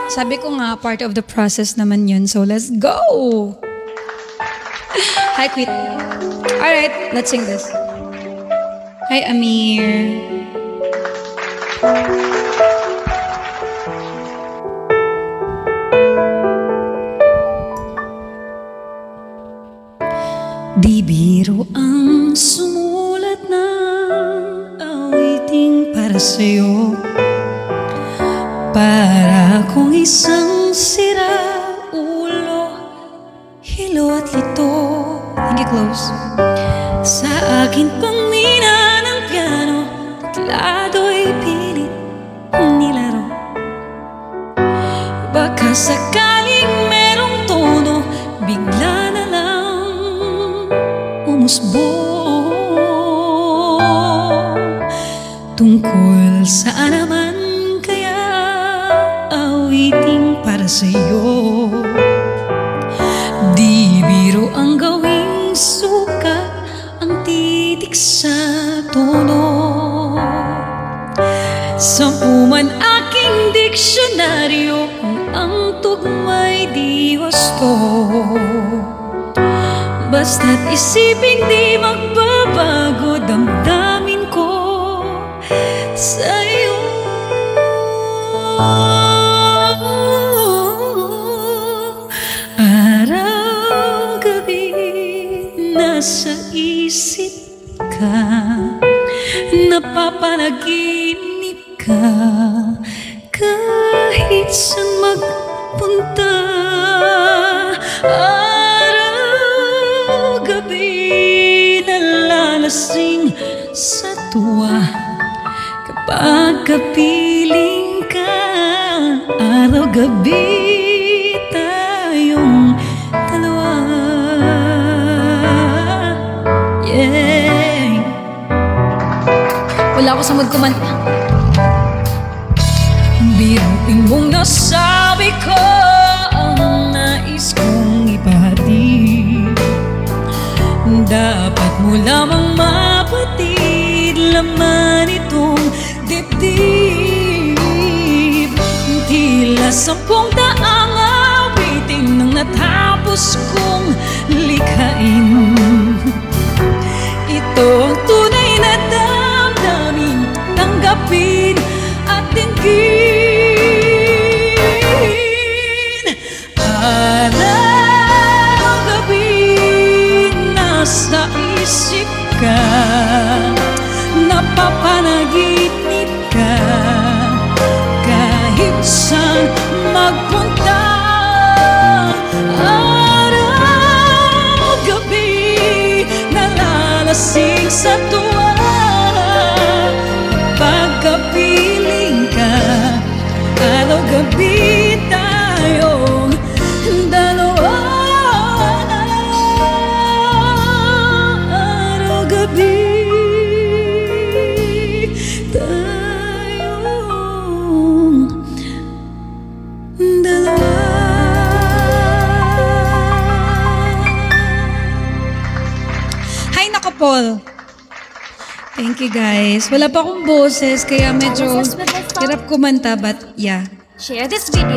sabi ko nga, part of the process naman yun. So, let's go! Hi, Quit. Alright, let's sing this. Hi, Amir. Di biro ang sumulat ng awiting para sa'yo. Para akong isang sira-ulo, hilo at lito. Hindi close. Sa akin pang mina ng piano, teklado'y pilit nilaro. Baka sakaling merong tono, bigla na lang umusbong. Tungkol saan naman kaya awiting para sa'yo? Di biro ang gawing sukat, ang titik sa tono. Sampu man aking diksyonaryo, kung ang tugma'y di wasto. Basta't isipin di magbabago, damdamin ko sa'yo. Araw-gabi nasa isip ka, napapanaginip ka, kahit saan magpunta. Araw-gabi nalalasing sa tuwa kapag kapiling ka. Araw-gabi tayong dalawa. Yeah. Wala ako sa mood kumanta. Biruin mong nasabi ko ang nais kong ipahatid. Dapat mo lamang mapatid laman itong dibdib. Tila 10 daang awitin nang natapos kong likhain. Ito ang tunay na damdamin, tanggapin at dinggin. Araw-gabi nasa isip ka, napapanaginip ka, kahit saan magpunta. Araw-gabi nalalasing sa tuwa, pagkapiling ka. Araw-gabi tayong dalawa. Araw-gabi tayong dalawa. Hi, nako Paul. Thank you guys. Wala pa akong boses kaya medyo hirap kumanta, but yeah. Share this video.